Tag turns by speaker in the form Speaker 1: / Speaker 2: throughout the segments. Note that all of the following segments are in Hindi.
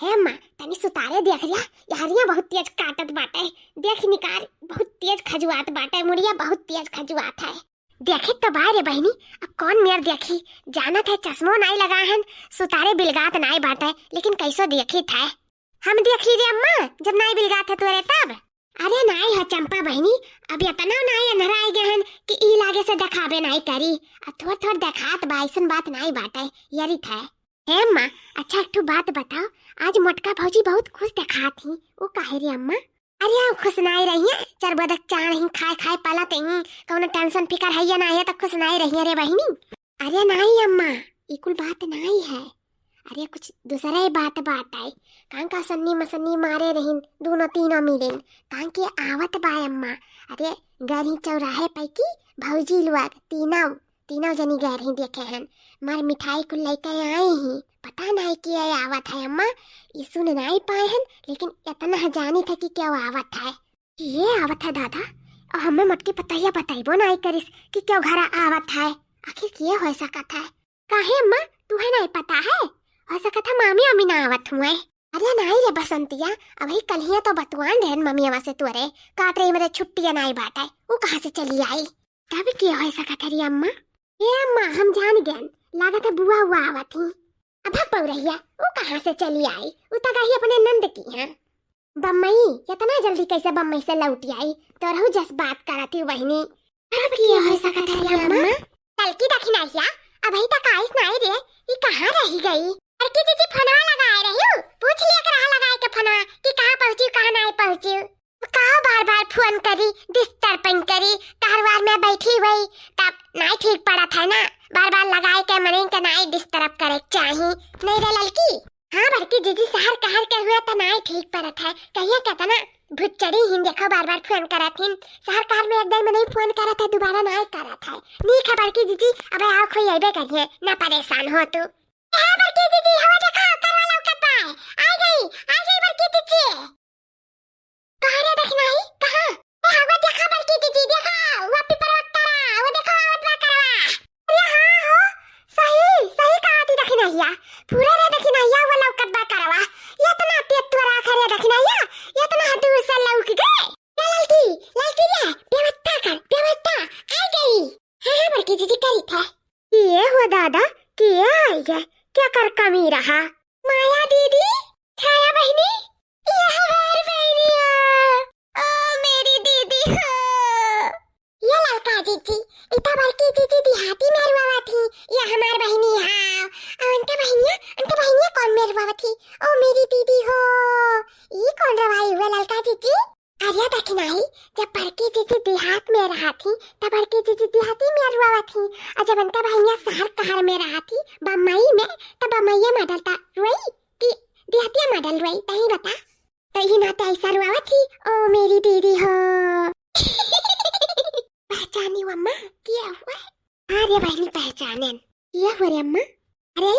Speaker 1: हे अम्मा तनी सुतारे देख रिया यारिया बहुत तेज काटत बाटे। देख निकाल बहुत तेज खजुआत बाटे, मुड़िया बहुत तेज खजुआत है। देखे तो बारे बहनी, अब कौन मेर देखी, जाना था चश्मो नहीं लगा हन, सुतारे बिलगात नहीं बाटे, लेकिन कैसो देखी था। हम देख ली रे अम्मा जब नहीं बिलगात है तोरे तब। अरे नहीं है चंपा बहनी, अब इतना नहीं अंधराए गए हन कि ई लागे से दिखाबे नहीं करी। अब थोड़ थोड़ दिखात बा, ऐसन बात नहीं बाटे यरी था। हे अम्मा अच्छा एक ठो बात बताओ, आज मोटका भौजी बहुत खुश दिखा थी, वो काहे रे अम्मा? अरे हम खुश नहीं रही है, चार बदक चाण ही खाए खाए पलत ही, कौन टेंशन फिकर है या नहीं है तो खुश नहीं रही है रे बहनी। अरे नहीं अम्मा ई कुल बात नहीं है, अरे कुछ दूसरा ही बात है। कान का सन्नी मसन्नी मारे रहीन दोनों तीनों मिलेन, कान के आवत बा अम्मा। अरे गरी चौराहे पैकी भौजी लोग तीनों जनी गए रही देखे हन, मार मिठाई को लेकर आए ही, पता नहीं क्या आवत है अम्मा, ये सुन नहीं पाए हन, लेकिन इतना जानी था कि क्या आवत है। ये आवत है दादा, और हमें मटकी पतैया बताइबो नहीं करिस कि क्या घर आवत है, आखिर क्या हो सकता है? काहे अम्मा तुम्हें नहीं पता है? हो सकता मामी अम्मी ना आवत हुए। अरे नहीं रे बसंतिया, अभी कल तो बतवान देन मम्मी अवा से तुअरे काट रही मेरे छुट्टियां नहीं बाटे, वो कहाँ से चली आई? तब क्या हो सकता री अम्मा? ये अम्मा हम जान गए, लागत है बुआ हुआ आवत थी। अब पौ रहिया वो कहाँ से चली आई? वो तो गई अपने नंद की है बम्मई, इतना जल्दी कैसे बम्मई से लौट आई? तो रहू जस बात करती बहनी। अब क्या हो सकता री अम्मा? तलकी दखिनाइया अभी तक आइस नहीं रे, ये कहाँ रही गई? अरे की जीजी फोनवा लगाए रही हूँ, पूछ लिया कर रहा लगाए के फोनवा कि कहाँ पहुँची कहाँ नहीं पहुँची। कहा बार बार फोन करी डिस्टर्ब करी, कारवार में बैठी हुई तब नहीं ठीक पड़ा था ना, बार बार लगाए के मने के नहीं डिस्टर्ब करे चाहिए नहीं रे लड़की। हाँ बड़की जीजी सहर कहर के हुए तो नहीं ठीक पड़ा था, कहिए कहता ना भुच्चड़ी ही देखो बार बार फोन करा थी, सहर कहर में एक दिन में नहीं फोन करा था, दोबारा नहीं करा था। नहीं खबर की जीजी अब आओ खोई आइबे करिए ना, परेशान हो तू। हाँ बड़की जीजी हवा देखो करवा लौकत पाए, आ गई बड़की जीजी। कहाँ रे देखना ही कहाँ? ए हवा देखा बड़की जीजी देखा, वो पीपर वक्तरा वो देखो आवत बा करवा। अरे हाँ हो सही कहा थी देखना हिया, पूरा रे देखना हिया वो लौकत बा करवा, ये तो ना तेज तोरा खरे देखना हिया, ये तो ना दूर से लौक गए। लड़की रे व्यवस्था आ गई। हाँ बड़की जीजी करी था। ये हो दादा क्या आई है, क्या कर कमी रहा? माया दीदी, छाया बहनी, ये हमारी बहनी है, ओ मेरी दीदी है। ये लड़का जीजी इतना बड़की जीजी देहाती मेरवा थी, ये हमारी बहनी है। और उनका बहनिया कौन मेरवा थी? ओ मेरी दीदी हो। ये कौन रवाई हुआ लड़का जीजी? अरे देखना ही जब बड़की जीजी देहात में रहा थी तब बड़की जीजी देहाती में रुआ थी, और जब उनका बहनिया शहर कहर में रहा थी बम्बई में तब बम्बईया मॉडल था रुई कि देहातिया मॉडल रुई, तही बता तो ही ना ऐसा रुआ थी। ओ मेरी दीदी हो। पहचानी अम्मा क्या हुआ? अरे बहनी पहचाने क्या हुआ रे अम्मा? अरे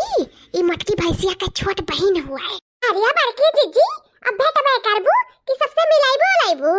Speaker 1: ये मटकी भैंसिया का छोट बहन हुआ है। अरे बड़की जीजी अब भेट मैं करबू कि सबसे मिलाइबू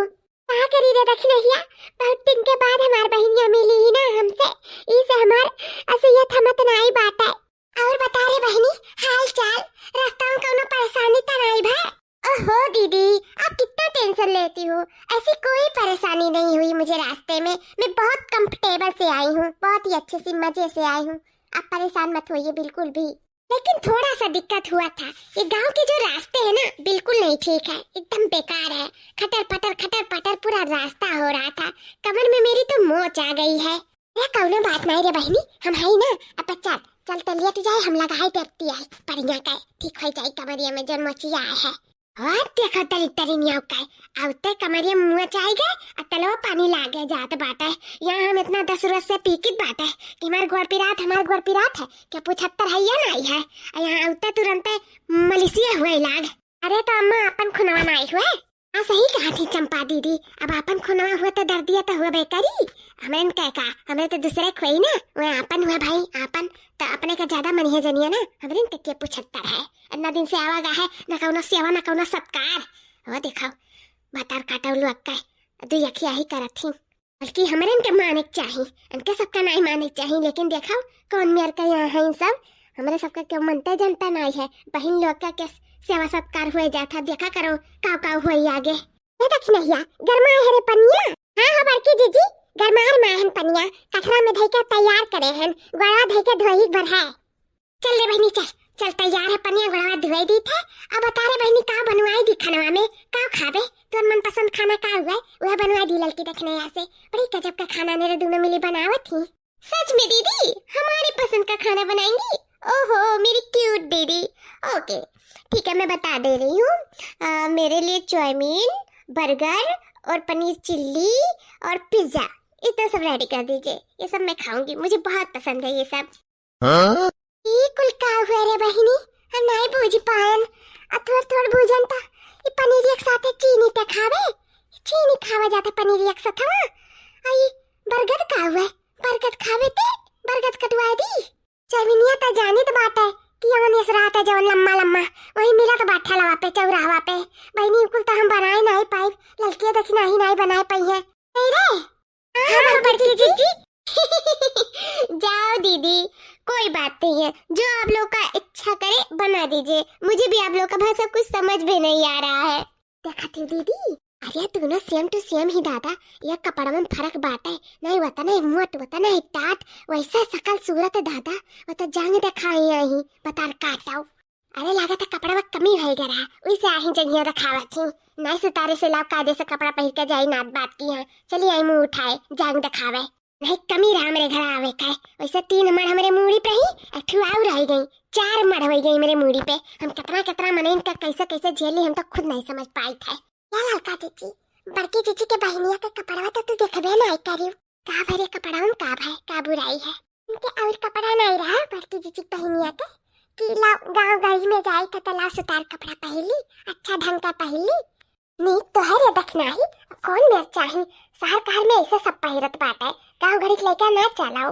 Speaker 1: कहाँ करी रे दखनहिया, बहुत दिन के बाद हमार बहनिया मिली ही ना हमसे, इसे हमार असलियत हमत नहीं बात है। और बता रे बहनी हाल चाल, रास्ता में कोनो परेशानी तो नहीं भा? ओहो दीदी आप कितना टेंशन लेती हो, ऐसी कोई परेशानी नहीं हुई मुझे रास्ते में, मैं बहुत कंफर्टेबल से आई हूँ, बहुत ही अच्छे से मजे से आई हूँ, आप परेशान मत होइए बिल्कुल भी। लेकिन थोड़ा सा दिक्कत हुआ था, ये गांव के जो रास्ते हैं ना बिल्कुल नहीं ठीक है, एकदम बेकार है, खटर पटर पूरा रास्ता हो रहा था, कमर में मेरी तो मोच आ गई है। ये कौनो बात नहीं रे बहनी, हम है ना, अब चल तलिया तो जाए, हम लगाई देती है परिया का ठीक हो जाए कमरिया में जो मोचिया है। और देखो तरी नहीं का आवते कमरिया मुँह चाहे गए और तलवा पानी लागे जात बाटे, यहाँ हम इतना 10 रोज से पीकित बाटे कि हमारे गोड़ पिरात है क्या 75 है या नहीं है, यहाँ आवते तुरंत मलिसिया हुए लाग। अरे तो अम्मा अपन खुनवा नहीं हुए? हाँ सही कहा थी चंपा दीदी, अब अपन खुनवा हुआ तो दर्द दिया तो हुआ बेकरी, हमें कहा हमें तो दूसरे खोई ना, वह अपन हुआ भाई अपन तो अपने का ज्यादा मन है जनिया ना, हमारे के 75 है, इतना दिन से आवागा है न कौनो सेवा न कौनो सत्कार। वो देखो बतार काटौलू अक्का दो यखिया ही करत थी, बल्कि हमारे इनके माने चाहिए, इनके सबका नहीं माने चाहिए, लेकिन देखो कौन मेरे का यहाँ है इन सब, हमारे सबका क्यों मनता जनता नहीं है, बहन लोग का सेवा सत्कार हुए जाता, देखा करो काव काव हुई आगे। ये देख नहिया गरमा है रे पनिया। हाँ हाँ बड़की जीजी गरमार माहन पनिया कठरा में धई के तैयार करे हैं, गड़ा धई के धोई भर है। चल रे बहनी चल चल तैयार है पनिया गड़ा धोई दी थे। अब बता रे बहनी का बनवाई दी खाना में, का खाबे तोर मन पसंद खाना का हुआ वह बनवा दी लड़की देखने यहाँ से। बड़ी गजब का खाना मेरे दोनों मिली बनावत थी। सच में दीदी हमारी पसंद का खाना बनाएंगी? ओहो मेरी क्यूट दीदी। ओके ठीक है मैं बता दे रही हूँ। मेरे लिए चाउमीन, बर्गर और पनीर चिल्ली और पिज्जा इतना सब रेडी कर दीजिए। ये सब मैं खाऊंगी, मुझे बहुत पसंद है ये सब। हाँ? ये कुल का हुआ रे बहिनी, हम नहीं बूझ पायन। थोड़ थोड़ बूझन ता ये पनीर एक साथ चीनी ते खावे, चीनी खावा जाता पनीर एक साथ। आई बर्गर का हुआ, बर्गर खावे ते बर्गर कटवा दी। चाउमीनिया ता जानी तो बात है कि यमन इस रात है जवन लम्मा लम्मा वही मिला तो बाठा लवा पे चौराहा पे। बहनी कुल तो हम बनाए नहीं पाई, लड़कियां देखी नहीं नहीं बनाए पाई है। नहीं रे हाँ बड़की जीजी जाओ दीदी कोई बात नहीं है, जो आप लोग का इच्छा करे बना दीजिए। मुझे भी आप लोग का भाषा कुछ समझ भी नहीं आ रहा है। देखा थी दीदी अरे तू ना सेम टू सेम ही दादा, ये कपड़ा में फर्क बाटा है। नहीं होता ना मोट होता ना टाट, वैसा सकल सूरत है दादा। वो तो जांग दिखाई आई बता काटाओ। अरे लगा था कपड़ा में कमी है गरा वैसे आही जगह रखावा थी। नहीं सितारे से लाव कायदे से कपड़ा पहन के जाई नात बात की है। चलिए आई मुंह उठाए जांग दिखावे। नहीं कमी रहा मेरे घर आवे का है। वैसे 3 मड़ हमारे मूड़ी पे ही अठुआव रह गई, 4 मड़ हो गई मेरे मूड़ी पे। हम कितना मने इनका कैसे कैसे झेली हम तो खुद नहीं समझ पाई थे। क्या लड़का चीची बड़की चीची के बहनिया का कपड़ा तो तू देखबे ना करियो का भरे कपड़ा में का भाई का बुराई है। इनके और कपड़ा नहीं रहा बड़की चीची बहनिया के कि गांव गली में जाई तो तला सुतार कपड़ा पहली अच्छा ढंग का पहली। नी तो है रे देखना ही कौन मेर चाही शहर कहर में ऐसे सब पहिरत बाटे। गांव घड़ी लेकर ना चलाओ,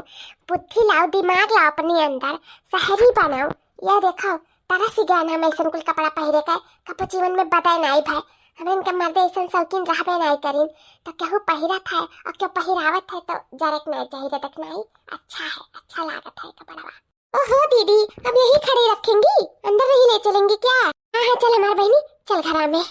Speaker 1: बुद्धि लाओ दिमाग लाओ अपने अंदर, शहरी बनाओ। ये देखो तारा सी ज्ञान हम ऐसा कुल कपड़ा पहिरे का कप जीवन में बदाय नहीं भाई। हमें इनका मर्द ऐसा शौकीन रहबे नहीं करीन तो केहू पहिरत है और क्यों पहिरावत है तो जरक नहीं चाहिए देखना ही अच्छा है, अच्छा लागत है कपड़ा। ओहो दीदी अब यही खड़ी रखेंगी, अंदर नहीं ले चलेंगी क्या? हाँ हाँ चल हमारी बहनी चल घर में।